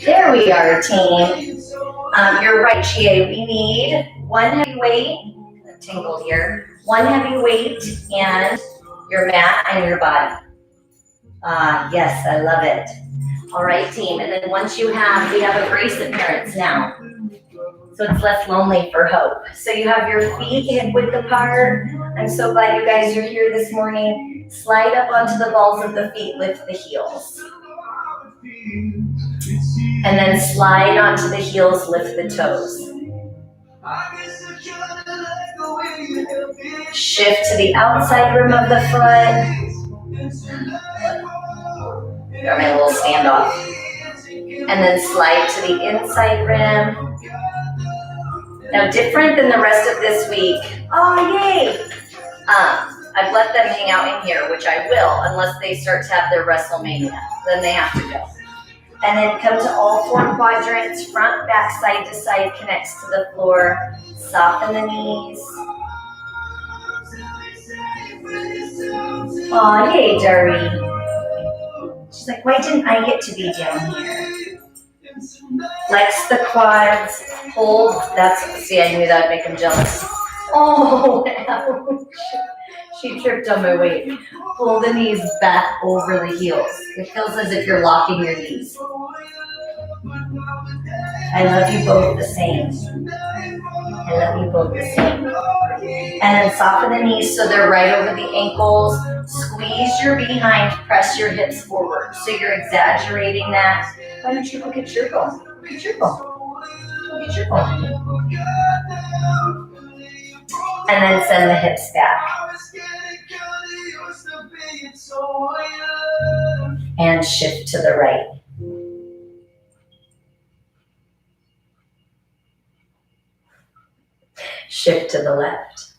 There we are, team. You're right, Chie. We need one heavy weight, tingle here, one heavy weight and your mat and your body. Yes, I love it. All right, team. And then once we have a brace appearance now. So it's less lonely for Hope. So you have your feet hip width apart. I'm so glad you guys are here this morning. Slide up onto the balls of the feet, lift the heels. And then slide onto the heels, lift the toes. Shift to the outside rim of the foot. Got my little standoff. And then slide to the inside rim. Now, different than the rest of this week. Oh, yay! I've let them hang out in here, which I will, unless they start to have their WrestleMania. Then they have to go. And then come to all four quadrants, front, back, side to side, connects to the floor. Soften the knees. Oh, yay, Dari. She's like, why didn't I get to be down here? Flex the quads, hold. See, I knew that would make him jealous. Oh, ouch. She tripped on my weight. Pull the knees back over the heels. It feels as if you're locking your knees. I love you both the same. I love you both the same. And then soften the knees so they're right over the ankles. Squeeze your behind, press your hips forward. So you're exaggerating that. Why don't you look at your goal? Look at your goal. Look at your goal. And then send the hips back. And shift to the right. Shift to the left.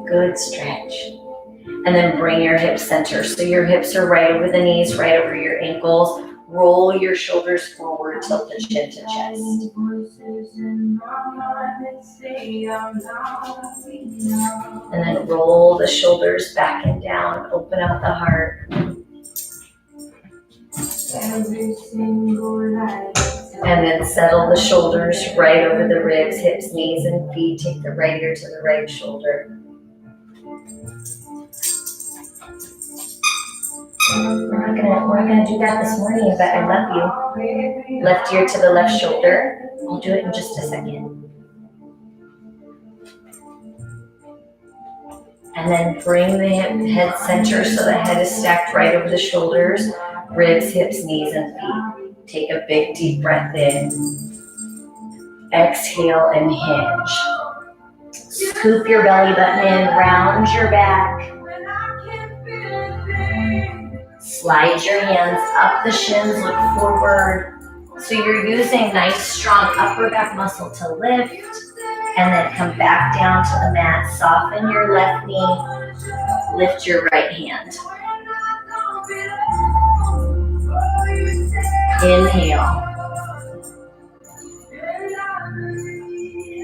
Good stretch. And then bring your hips center. So your hips are right over the knees, right over your ankles. Roll your shoulders forward, tilt the chin to chest. And then roll the shoulders back and down, open out the heart. And then settle the shoulders right over the ribs, hips, knees, and feet. Take the right ear to the right shoulder. We're not gonna do that this morning, but I love you. Left ear to the left shoulder. I'll do it in just a second. And then bring the head center so the head is stacked right over the shoulders, ribs, hips, knees, and feet. Take a big deep breath in. Exhale and hinge. Scoop your belly button in, round your back. Slide your hands up the shins, look forward. So you're using nice, strong upper back muscle to lift, and then come back down to the mat. Soften your left knee, lift your right hand. Inhale.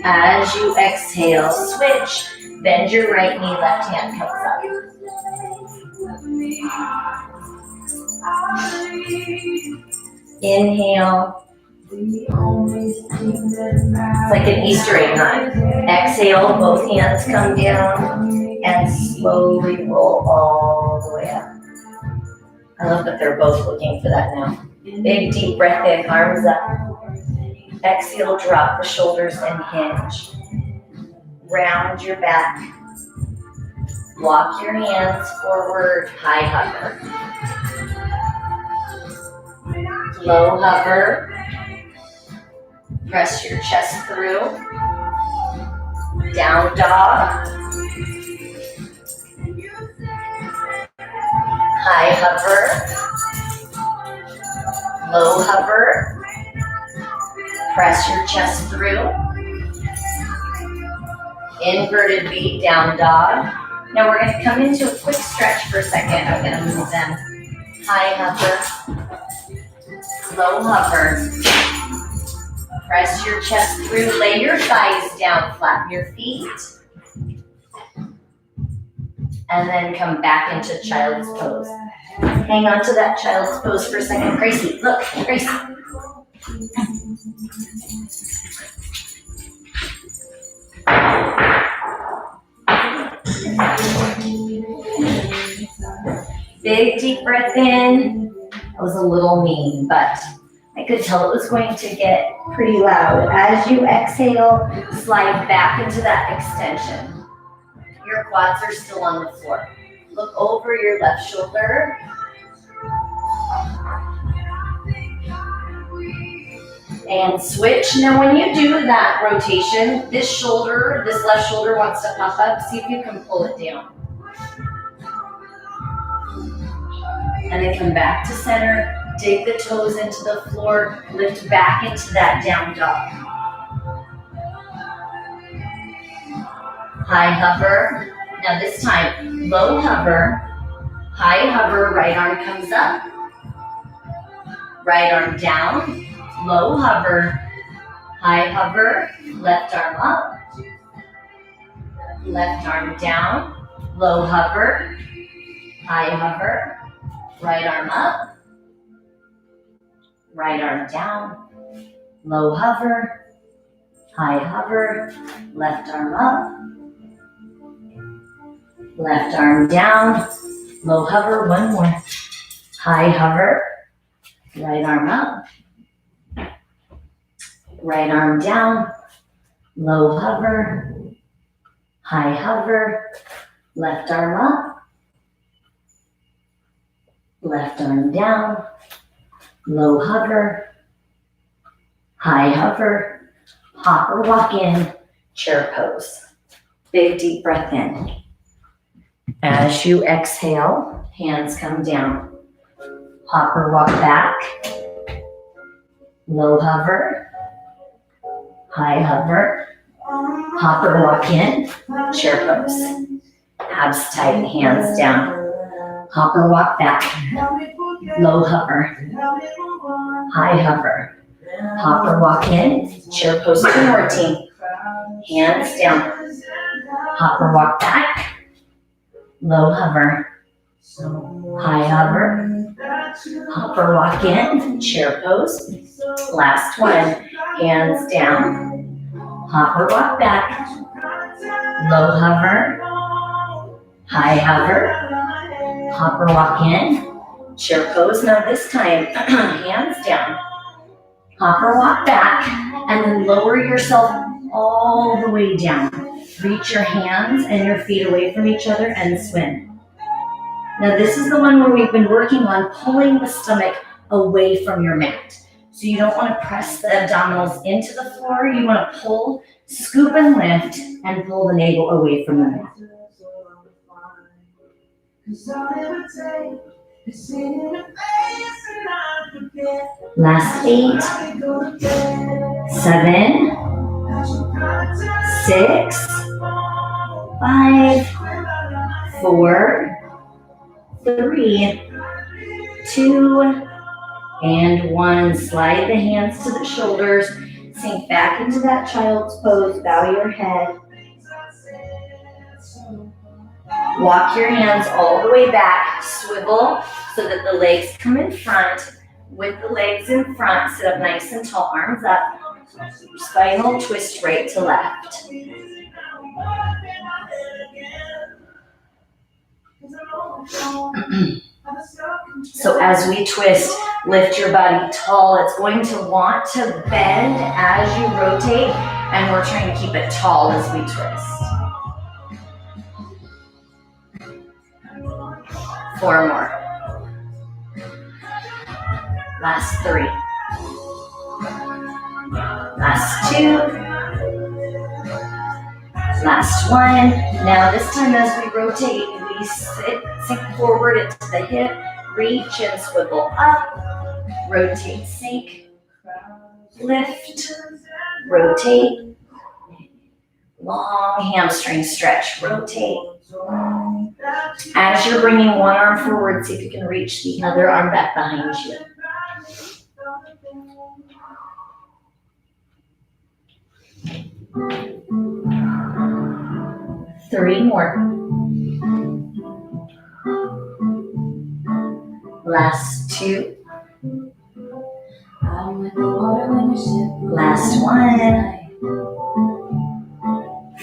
As you exhale, switch. Bend your right knee, left hand comes up. Inhale. It's like an Easter egg hunt. Exhale, both hands come down and slowly roll all the way up. I love that they're both looking for that now. Big deep breath in, arms up. Exhale, drop the shoulders and hinge. Round your back. Walk your hands forward, high hover. Low hover. Press your chest through. Down dog. High hover. Low hover. Press your chest through. Inverted V, down dog. Now we're going to come into a quick stretch for a second. I'm going to move them. High hover. Low hover. Press your chest through. Lay your thighs down. Flatten your feet. and then come back into child's pose. Hang on to that child's pose for a second. Gracie, look, Gracie. Big deep breath in. That was a little mean, but I could tell it was going to get pretty loud. As you exhale, slide back into that extension. Your quads are still on the floor. Look over your left shoulder. And switch. Now when you do that rotation, this left shoulder wants to pop up. See if you can pull it down. And then come back to center. Dig the toes into the floor. Lift back into that down dog. High hover. Now this time, low hover. High hover, right arm comes up. Right arm down. Low hover, high hover, left arm up, left arm down, low hover, high hover, right arm up, right arm down, low hover, high hover, left arm up, left arm down, low hover, one more, high hover, right arm up, right arm down, low hover, high hover, left arm up, left arm down, low hover, high hover, hop or walk in, chair pose. Big deep breath in. As you exhale, hands come down. Hop or walk back, low hover, high hover, hop or walk in, chair pose. Abs tight, hands down. Hop or walk back, low hover, high hover, hop or walk in, chair pose, two more team. Hands down. Hop or walk back, low hover, high hover, hop or walk in, chair pose. Last one. Hands down, hop or walk back, low hover, high hover, hop or walk in, chair pose. Now this time, hands down, hop or walk back, and then lower yourself all the way down. Reach your hands and your feet away from each other and swim. Now this is the one where we've been working on pulling the stomach away from your mat. So you don't want to press the abdominals into the floor. You want to pull, scoop and lift, and pull the navel away from the mat. Last 8, 7, 6, 5, 4, 3, 2, and 1. Slide the hands to the shoulders. Sink back into that child's pose. Bow your head. Walk your hands all the way back. Swivel so that the legs come in front. With the legs in front, sit up nice and tall. Arms up. Spinal twist right to left. So as we twist, lift your body tall. It's going to want to bend as you rotate, and we're trying to keep it tall as we twist. 4 more. Last 3. Last 2. Last 1. Now this time as we rotate, we sink forward into the hip, reach and swivel up, rotate, sink, lift, rotate, long hamstring stretch, rotate. As you're bringing one arm forward, see if you can reach the other arm back behind you. Three more. Last 2. Last 1.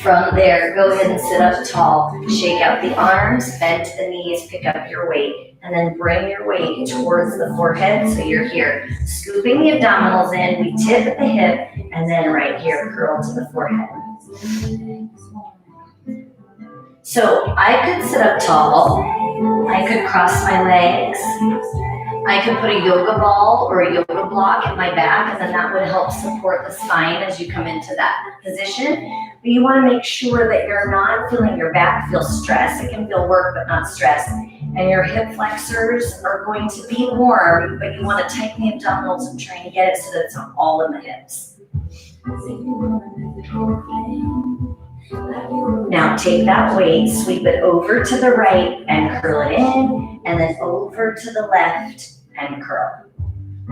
From there, go ahead and sit up tall. Shake out the arms, bend to the knees, pick up your weight, and then bring your weight towards the forehead so you're here. Scooping the abdominals in, we tip at the hip, and then right here, curl to the forehead. So I could sit up tall. I could cross my legs. I could put a yoga ball or a yoga block at my back, and then that would help support the spine as you come into that position. But you want to make sure that you're not feeling your back feel stress. It can feel work, but not stress. And your hip flexors are going to be warm, but you want to tighten the abdominals and try and get it so that it's all in the hips. Now take that weight, sweep it over to the right and curl it in, and then over to the left and curl.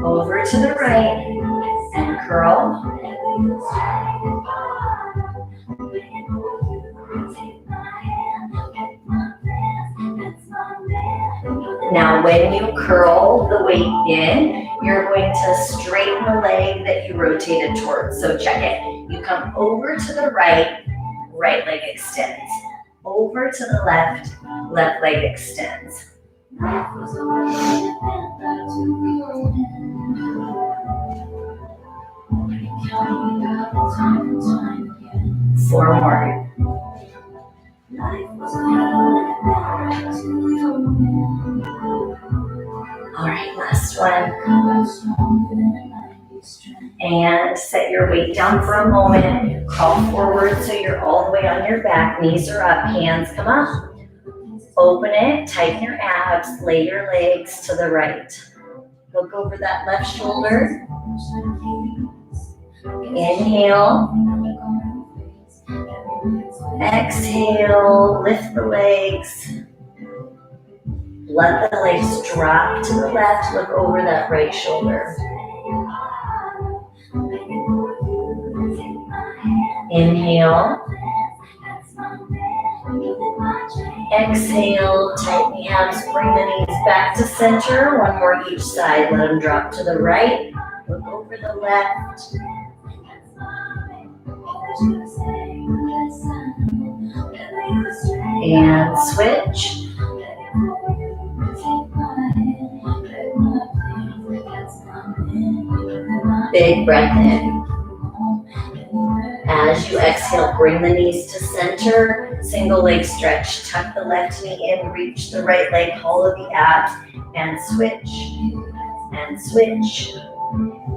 Over to the right and curl. Now when you curl the weight in, you're going to straighten the leg that you rotated towards. So check it. You come over to the right, right leg extends. Over to the left, left leg extends. 4 more. All right, last one. And set your weight down for a moment. Crawl forward so you're all the way on your back. Knees are up, hands come up. Open it, tighten your abs, lay your legs to the right. Look over that left shoulder. Inhale. Exhale, lift the legs. Let the legs drop to the left. Look over that right shoulder. Inhale. Exhale, tighten the abs, bring the knees back to center. 1 more each side. Let them drop to the right. Look over the left. And switch. Big breath in. As you exhale, bring the knees to center. Single leg stretch. Tuck the left knee in, reach the right leg, hollow the abs, and switch. And switch.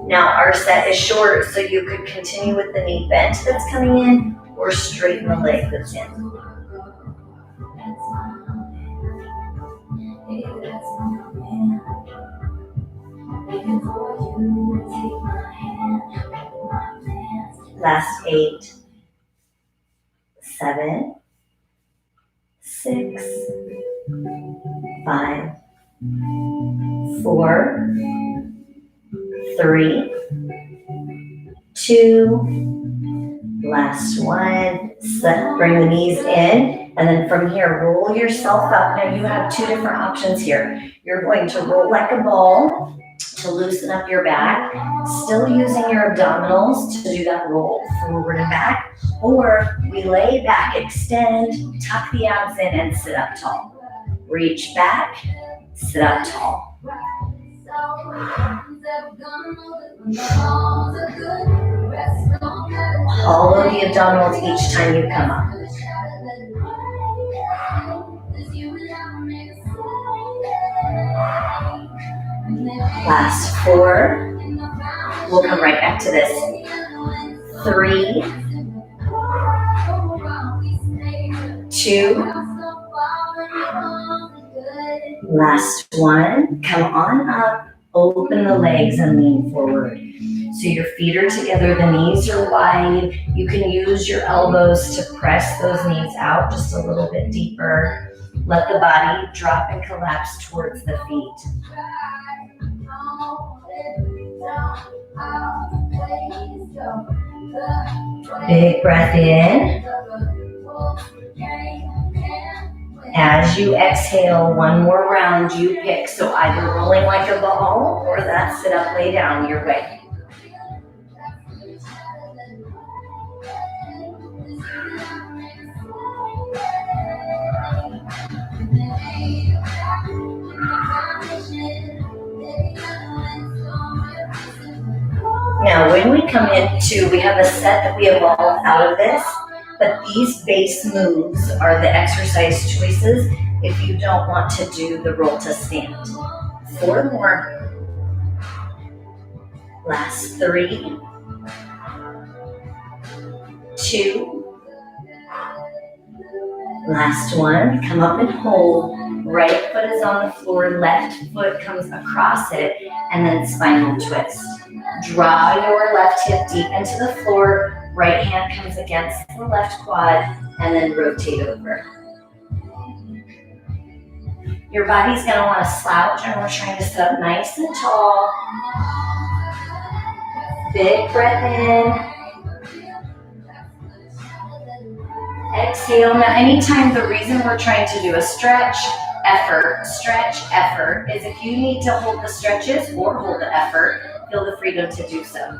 Now our set is short, so you could continue with the knee bent that's coming in, or straighten the leg that's in. Last 8, 7, 6, 5, 4, 3, 2, last 1. Bring the knees in, and then from here, roll yourself up. Now you have 2 different options here. You're going to roll like a ball to loosen up your back, still using your abdominals to do that roll forward and back, or we lay back, extend, tuck the abs in, and sit up tall. Reach back, sit up tall. Hollow the abdominals each time you come up. Last 4. We'll come right back to this. 3, 2, last 1. Come on up, open the legs and lean forward. So your feet are together, the knees are wide. You can use your elbows to press those knees out just a little bit deeper. Let the body drop and collapse towards the feet. Big breath in. As you exhale, one more round, you pick. So either rolling like a ball or that sit up, lay down your way. Now, when we come into, we have a set that we evolve out of this, but these base moves are the exercise choices if you don't want to do the roll to stand. 4 more. Last 3, 2, last 1. Come up and hold. Right foot is on the floor, left foot comes across it, and then spinal twist. Draw your left hip deep into the floor, right hand comes against the left quad, and then rotate over. Your body's gonna wanna slouch, and we're trying to sit up nice and tall. Big breath in. Exhale. Now, anytime, the reason we're trying to do a stretch, effort, is if you need to hold the stretches or hold the effort, feel the freedom to do so.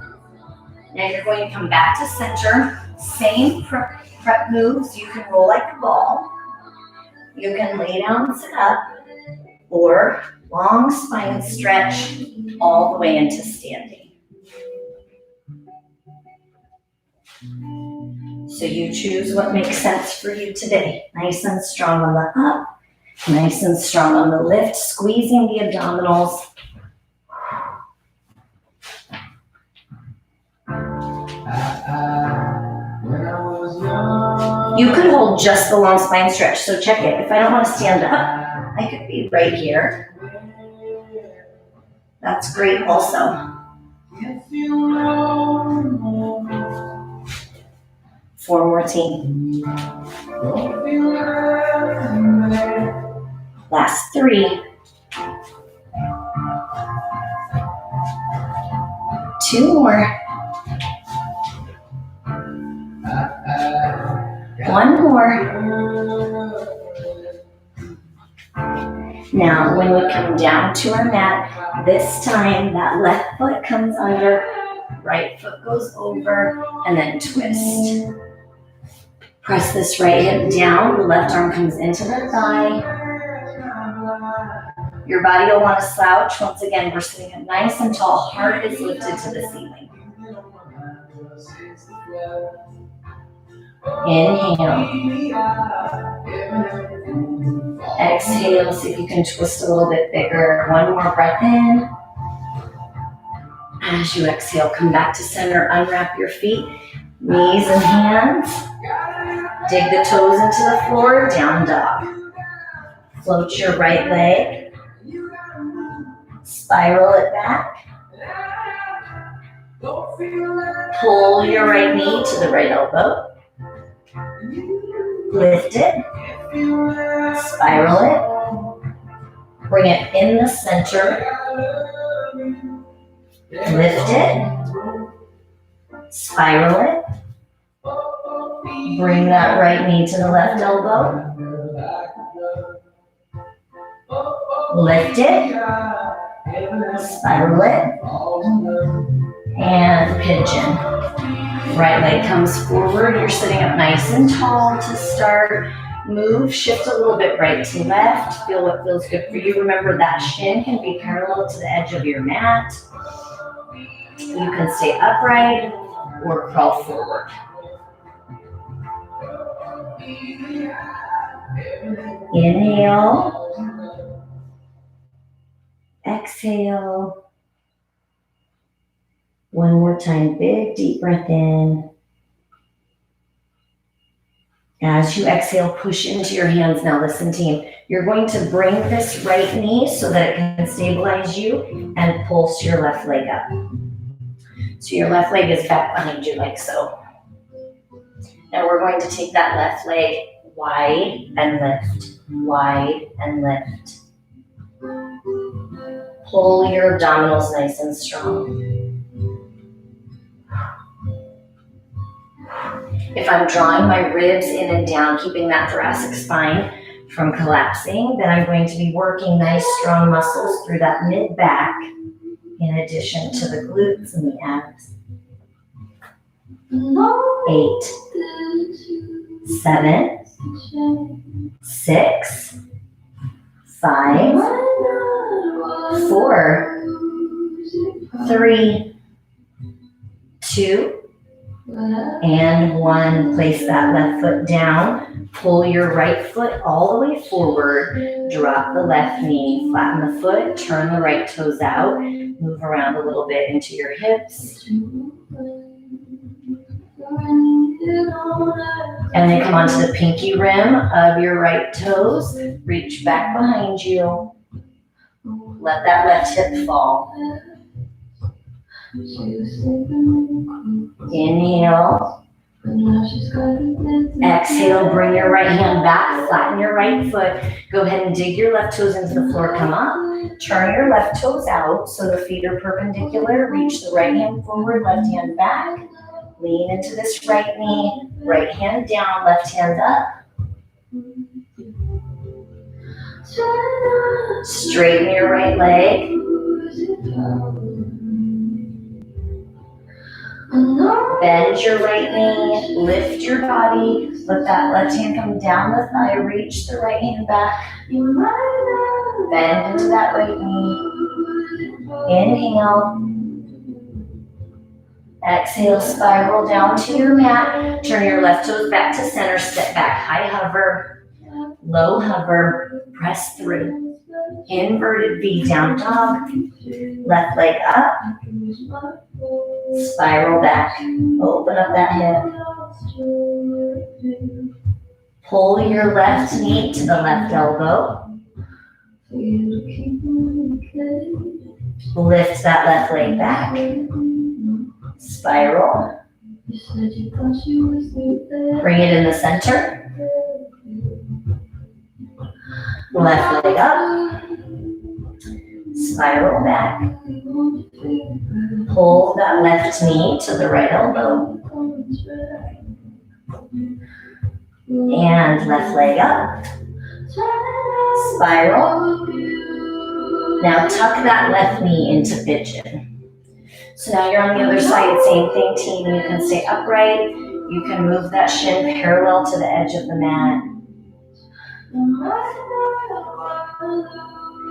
Now you're going to come back to center. Same prep moves. You can roll like a ball. You can lay down, sit up, or long spine stretch all the way into standing. So you choose what makes sense for you today. Nice and strong on the up, nice and strong on the lift, squeezing the abdominals. You could hold just the long spine stretch, so check it. If I don't want to stand up, I could be right here. That's great also. 4 more, team. Last 3. 2 more. 1 more. Now, when we come down to our mat, this time that left foot comes under, right foot goes over, and then twist. Press this right hip down, the left arm comes into the thigh. Your body will want to slouch. Once again, we're sitting up nice and tall, heart is lifted to the ceiling. Inhale. Exhale, see if you can twist a little bit bigger. 1 more breath in. As you exhale, come back to center, unwrap your feet, knees and hands. Dig the toes into the floor, down dog. Float your right leg. Spiral it back. Pull your right knee to the right elbow. Lift it. Spiral it. Bring it in the center. Lift it. Spiral it. Bring that right knee to the left elbow. Lift it. Spiral it. And pigeon. Right leg comes forward. You're sitting up nice and tall to start. Move, shift a little bit right to left. Feel what feels good for you. Remember that shin can be parallel to the edge of your mat. You can stay upright or crawl forward. Inhale. Exhale. 1 more time, big deep breath in. As you exhale, push into your hands. Now listen, team. You're going to bring this right knee so that it can stabilize you and pulse your left leg up. So your left leg is back behind you like so. Now we're going to take that left leg wide and lift, wide and lift. Pull your abdominals nice and strong. If I'm drawing my ribs in and down, keeping that thoracic spine, from collapsing. Then I'm going to be working nice strong muscles through that mid back in addition to the glutes and the abs. 8, 7, 6, 5, 4, 3, 2, and 1. Place that left foot down. Pull your right foot all the way forward. Drop the left knee. Flatten the foot. Turn the right toes out. Move around a little bit into your hips. And then come onto the pinky rim of your right toes. Reach back behind you. Let that left hip fall. Inhale. Exhale, bring your right hand back, flatten your right foot. Go ahead and dig your left toes into the floor, come up. Turn your left toes out so the feet are perpendicular. Reach the right hand forward, left hand back. Lean into this right knee, right hand down, left hand up. Straighten your right leg. Bend your right knee, lift your body, let that left hand come down the thigh, reach the right hand back, bend into that right knee, inhale, exhale, spiral down to your mat, turn your left toes back to center, step back, high hover, low hover, press through, inverted V, down dog, left leg up, spiral back, open up that hip. Pull your left knee to the left elbow. Lift that left leg back. Spiral. Bring it in the center. Left leg up. Spiral back. Pull that left knee to the right elbow. And left leg up. Spiral. Now tuck that left knee into pigeon. So now you're on the other side, same thing, team. You can stay upright. You can move that shin parallel to the edge of the mat.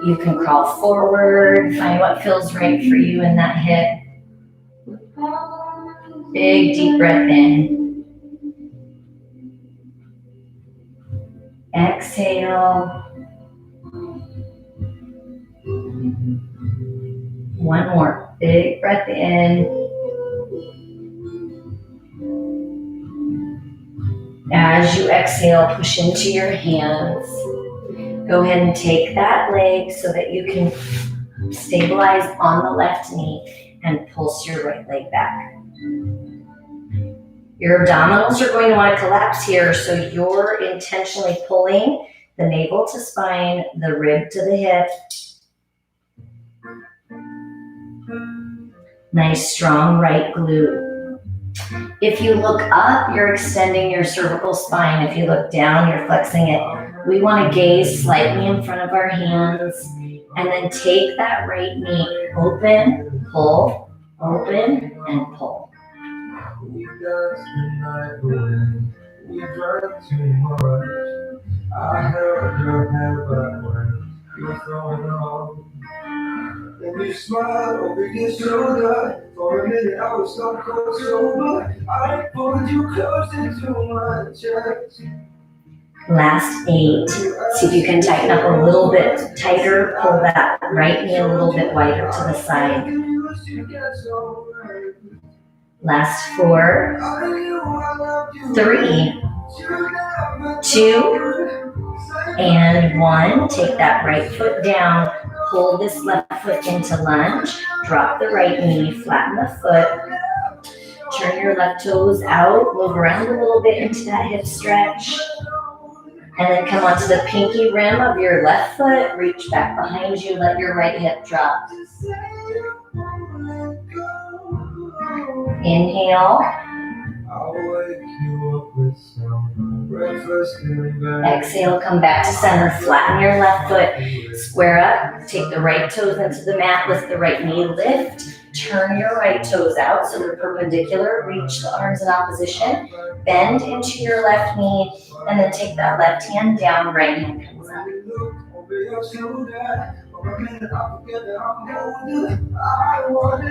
You can crawl forward, find what feels right for you in that hip. Big deep breath in. Exhale. One more. Big breath in. As you exhale, push into your hands. Go ahead and take that leg so that you can stabilize on the left knee and pulse your right leg back. Your abdominals are going to want to collapse here, so you're intentionally pulling the navel to spine, the rib to the hip. Nice strong right glute. If you look up, you're extending your cervical spine. If you look down, you're flexing it. We want to gaze slightly in front of our hands and then take that right knee, open, pull, open, and pull. We danced the night away. We drank too much. I held your hand back when you were throwing up. And you smiled over your shoulder. For a minute I was so close, so much. I pulled you close into my chest. Last 8. See if you can tighten up a little bit tighter. Pull that right knee a little bit wider to the side. Last 4, 3, 2, and 1. Take that right foot down. Pull this left foot into lunge. Drop the right knee. Flatten the foot. Turn your left toes out. Move around a little bit into that hip stretch. And then come onto the pinky rim of your left foot. Reach back behind you. Let your right hip drop. Inhale. Exhale, come back to center, flatten your left foot, square up, take the right toes into the mat, lift the right knee, lift, turn your right toes out so they're perpendicular, reach the arms in opposition, bend into your left knee, and then take that left hand down, right hand comes up.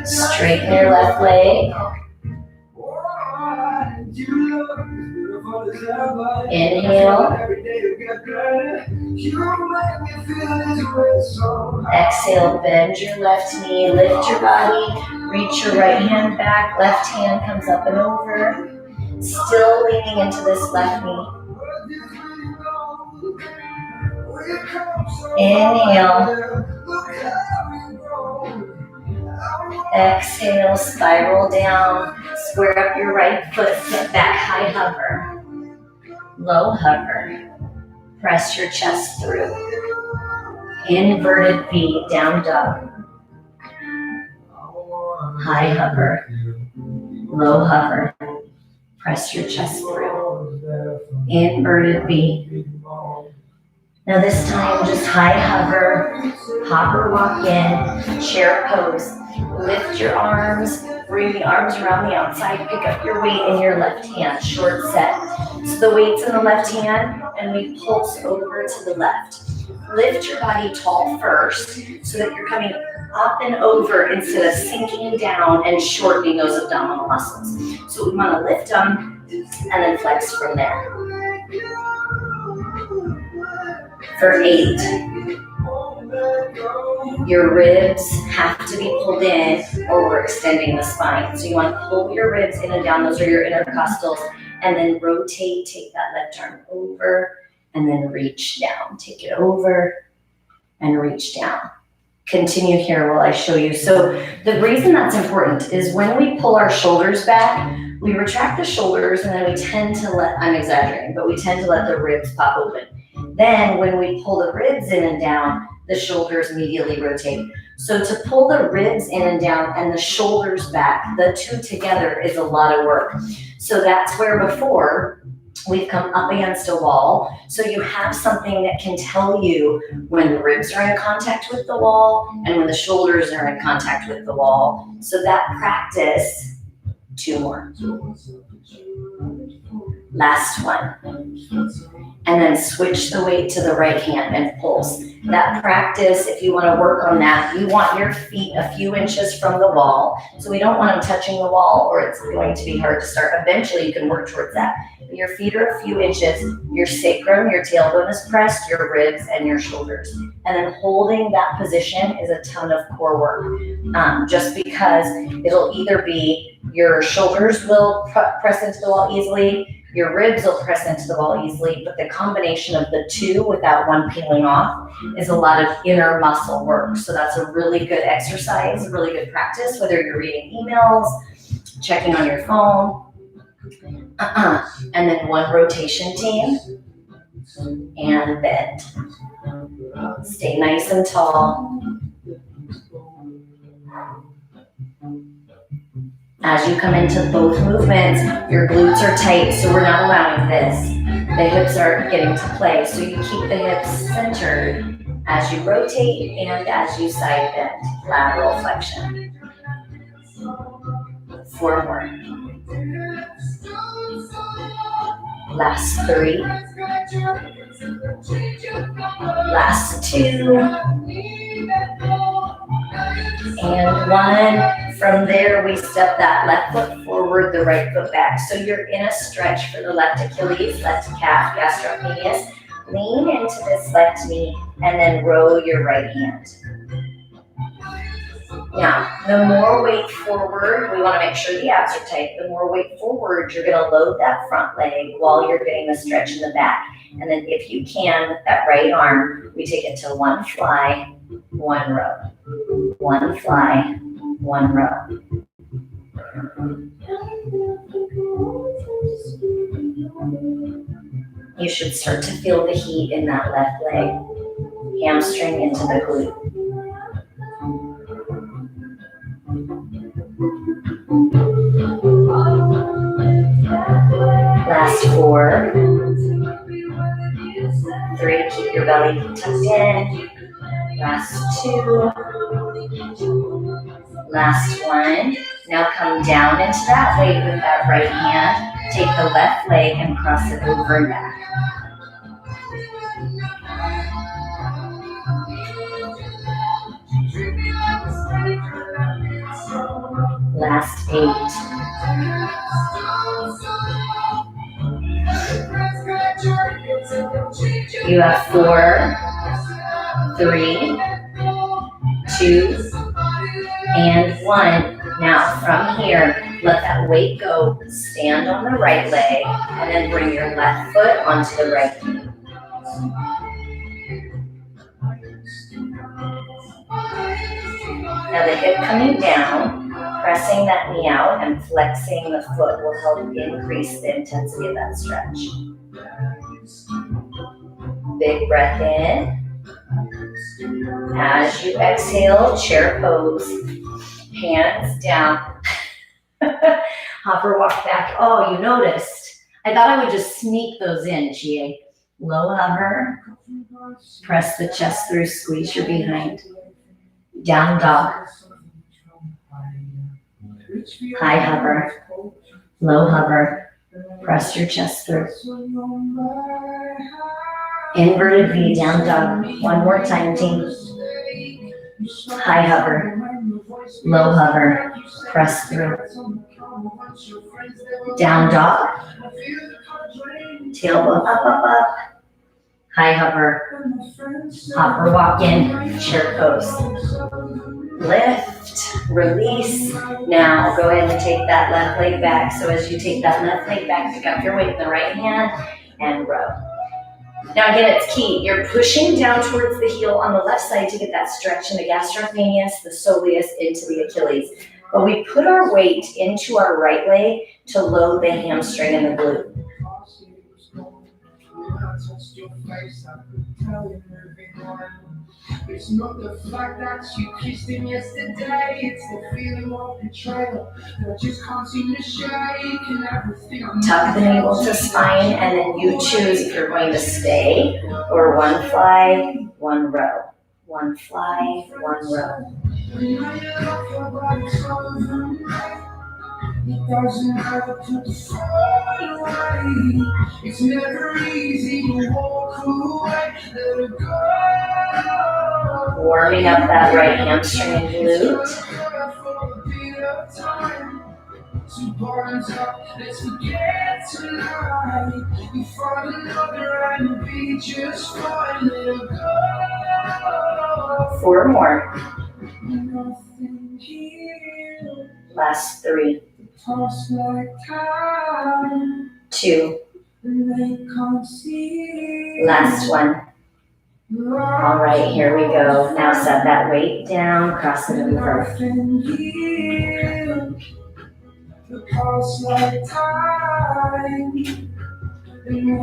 Straighten your left leg. Inhale. Exhale, bend your left knee, lift your body, reach your right hand back, left hand comes up and over. Still leaning into this left knee. Inhale. Exhale, spiral down, square up your right foot, step back, high hover, low hover, press your chest through, inverted V, down dog, high hover, low hover, press your chest through, inverted V. Now this time, just high hover, hop or walk in, chair pose. Lift your arms, bring the arms around the outside, pick up your weight in your left hand, short set. So the weight's in the left hand, and we pulse over to the left. Lift your body tall first, so that you're coming up and over instead of sinking down and shortening those abdominal muscles. So we want to lift them, and then flex from there. For 8. Your ribs have to be pulled in or we're extending the spine. So you want to pull your ribs in and down, those are your intercostals, and then rotate, take that left arm over, and then reach down. Take it over and reach down. Continue here while I show you. So the reason that's important is when we pull our shoulders back, we retract the shoulders and then we tend to let, I'm exaggerating, but we tend to let the ribs pop open. Then when we pull the ribs in and down, the shoulders immediately rotate. So to pull the ribs in and down and the shoulders back, the two together is a lot of work. So that's where before we've come up against a wall. So you have something that can tell you when the ribs are in contact with the wall and when the shoulders are in contact with the wall. So that practice, 2 more. Last one. And then switch the weight to the right hand and pulse. That practice, if you want to work on that, you want your feet a few inches from the wall. So we don't want them touching the wall or it's going to be hard to start. Eventually you can work towards that. But your feet are a few inches, your sacrum, your tailbone is pressed, your ribs and your shoulders. And then holding that position is a ton of core work. Just because it'll either be your shoulders will press into the wall easily, your ribs will press into the wall easily, but the combination of the two without one peeling off is a lot of inner muscle work. So that's a really good exercise, a really good practice, whether you're reading emails, checking on your phone. And then one rotation team and bend. Stay nice and tall. As you come into both movements, your glutes are tight, so we're not allowing this. The hips are getting to play, so you keep the hips centered as you rotate and as you side bend, lateral flexion. 4 more. Last 3. Last 2. And 1. From there, we step that left foot forward, the right foot back. So you're in a stretch for the left Achilles, left calf, gastrocnemius. Lean into this left knee and then row your right hand. Now, the more weight forward, we want to make sure the abs are tight. The more weight forward, you're going to load that front leg while you're getting the stretch in the back. And then if you can, with that right arm, we take it to 1 fly, 1 row. 1 fly, 1 row. You should start to feel the heat in that left leg, hamstring into the glute. Last 4. 3, keep your belly tucked in. Last 2. Last 1. Now come down into that leg with that right hand. Take the left leg and cross it over and back. Last 8. You have 4, 3, 2, and 1. Now from here, let that weight go. Stand on the right leg and then bring your left foot onto the right knee. Now the hip coming down, pressing that knee out and flexing the foot will help increase the intensity of that stretch. Big breath in. As you exhale, chair pose, hands down. Hopper walk back. Oh, you noticed. I thought I would just sneak those in, Chie. Low hover. Press the chest through, squeeze your behind. Down dog. High hover. Low hover. Press your chest through. Inverted V, down dog. One more time, team. High hover. Low hover. Press through. Down dog. Tailbone up, up, up. High hover. Hopper walk in. Chair pose. Lift. Release. Now go ahead and take that left leg back. So as you take that left leg back, pick up your weight in the right hand and row. Now again, it's key. You're pushing down towards the heel on the left side to get that stretch in the gastrocnemius, the soleus, into the Achilles. But we put our weight into our right leg to load the hamstring and the glute. It's not the fact that you kissed him yesterday, it's the feeling of betrayal that I just can't seem to shake and everything. Tuck the navel to spine and then you choose if you're going to stay or one fly, one row. One fly, one row. It doesn't matter to fall away. It's never easy to walk away. Let it go. Warming up that right hamstring and glute. Two bottoms up, let's forget tonight. We find another and be just fine. Let it go. 4 more. Nothing here. Last 3. 2. Last 1. All right, here we go. Now set that weight down, cross it over.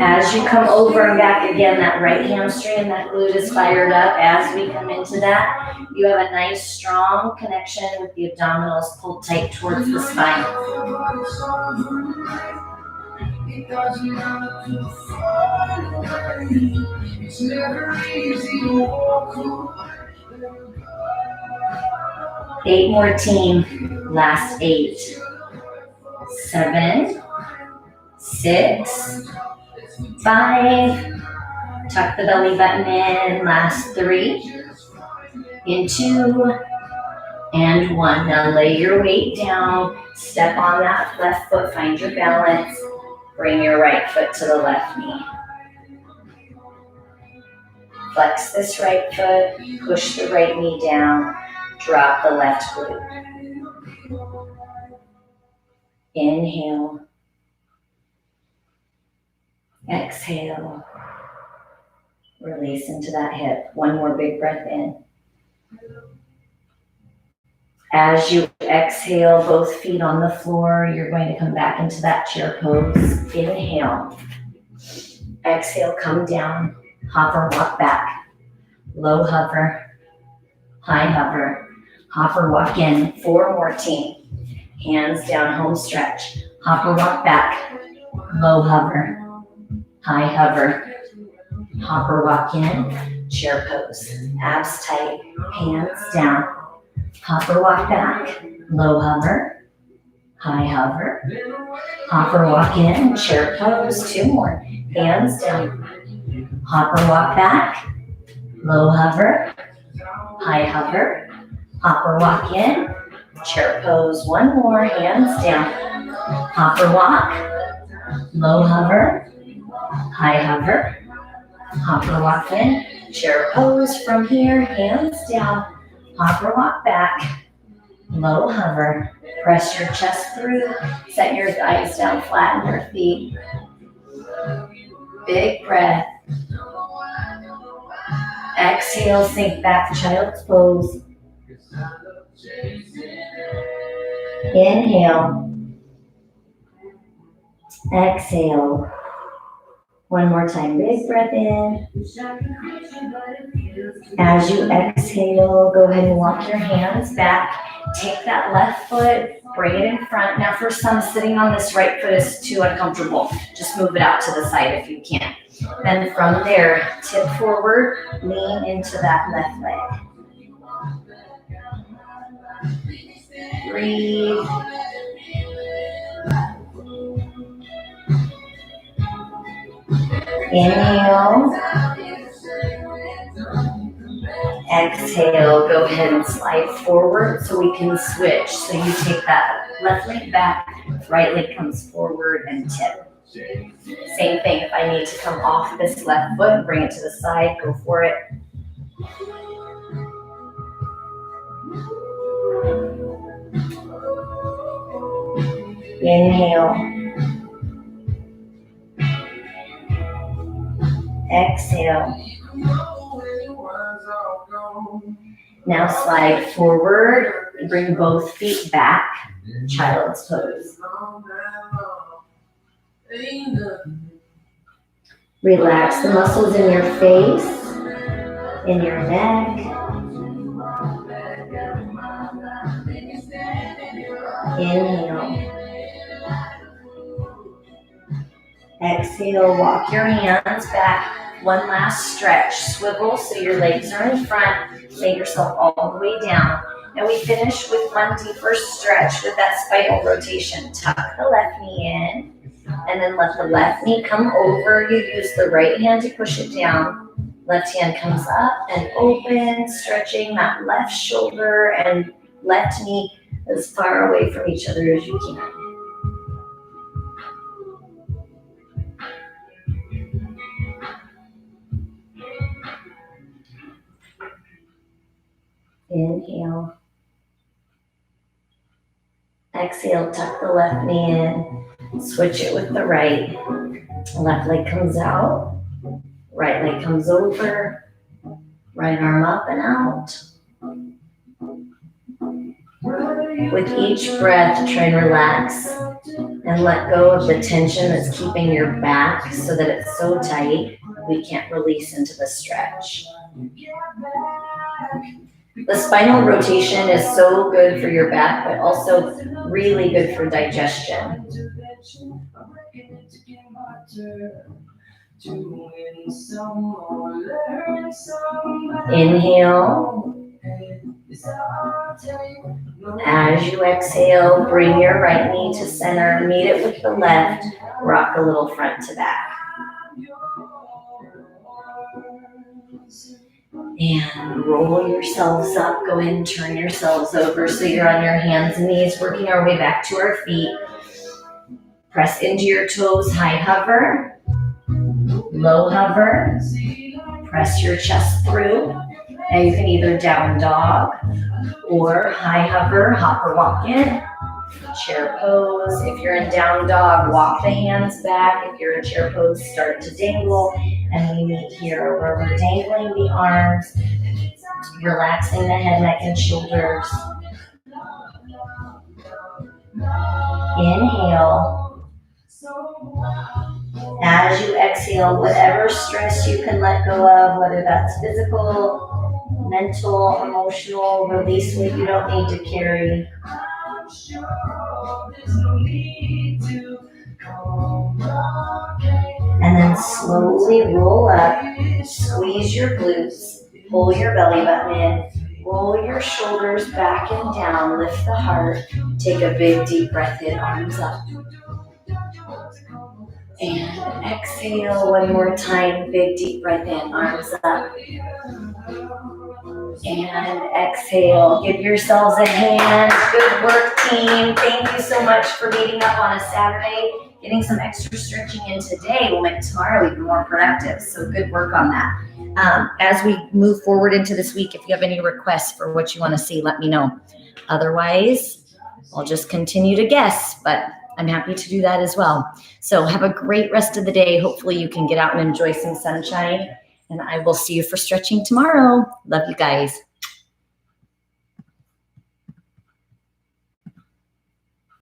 As you come over and back again, that right hamstring and that glute is fired up. As we come into that, you have a nice strong connection with the abdominals pulled tight towards the spine. It doesn't matter to fall away. It's never easy to walk away. 8 more, team. Last 8. 7. 6. 5. Tuck the belly button in. Last 3. In 2. And 1. Now lay your weight down. Step on that left foot. Find your balance. Bring your right foot to the left knee. Flex this right foot, push the right knee down, drop the left glute. Inhale. Exhale. Release into that hip. 1 more big breath in. As you exhale, both feet on the floor, you're going to come back into that chair pose. Inhale. Exhale, come down. Hopper, walk back. Low hover. High hover. Hopper, walk in. 4 more, team. Hands down, home stretch. Hopper, walk back. Low hover. High hover. Hopper walk in, chair pose. Abs tight, hands down. Hopper walk back, low hover, high hover. Hopper walk in, chair pose. 2 more, hands down. Hopper walk back, low hover, high hover. Hopper walk in, chair pose. 1 more, hands down. Hopper walk, low hover, high hover. Hopper walk in, chair pose. From here, hands down. Hopper walk back, low hover. Press your chest through, set your thighs down, flatten your feet. Big breath. Exhale, sink back, child's pose. Inhale. Exhale. 1 more time, big breath in. As you exhale, go ahead and walk your hands back. Take that left foot, bring it in front. Now for some, sitting on this right foot is too uncomfortable. Just move it out to the side if you can. Then from there, tip forward, lean into that left leg. Breathe. Inhale. Exhale, go ahead and slide forward so we can switch. So you take that left leg back, right leg comes forward and tip. Same thing, if I need to come off this left foot, bring it to the side, go for it. Inhale. Exhale. Now slide forward, bring both feet back, child's pose. Relax the muscles in your face, in your neck. Inhale. Exhale, walk your hands back. 1 last stretch. Swivel so your legs are in front. Lay yourself all the way down. And we finish with 1 deeper stretch with that spinal rotation. Tuck the left knee in. And then let the left knee come over. You use the right hand to push it down. Left hand comes up and open, stretching that left shoulder and left knee as far away from each other as you can. Inhale. Exhale, tuck the left knee in. Switch it with the right. Left leg comes out. Right leg comes over. Right arm up and out. With each breath, try and relax and let go of the tension that's keeping your back so that it's so tight we can't release into the stretch. The spinal rotation is so good for your back, but also really good for digestion. Inhale. As you exhale, bring your right knee to center, meet it with the left, rock a little front to back. And roll yourselves up, go ahead and turn yourselves over so you're on your hands and knees, working our way back to our feet. Press into your toes, high hover, low hover, press your chest through. Now you can either down dog or high hover, hopper walk in, chair pose. If you're in down dog, walk the hands back. If you're in chair pose, start to dangle. And we meet here where we're dangling the arms, relaxing the head, neck, and shoulders. Inhale. As you exhale, whatever stress you can let go of, whether that's physical, mental, emotional, release what you don't need to carry. And then slowly roll up, squeeze your glutes, pull your belly button in, roll your shoulders back and down, lift the heart, take a big deep breath in, arms up. And exhale one more time, big deep breath in, arms up. And exhale, give yourselves a hand. Good work, team. Thank you so much for meeting up on a Saturday. Getting some extra stretching in today will make tomorrow even more productive. So good work on that. As we move forward into this week, if you have any requests for what you want to see, let me know. Otherwise, I'll just continue to guess, but I'm happy to do that as well. So have a great rest of the day. Hopefully you can get out and enjoy some sunshine. And I will see you for stretching tomorrow. Love you guys.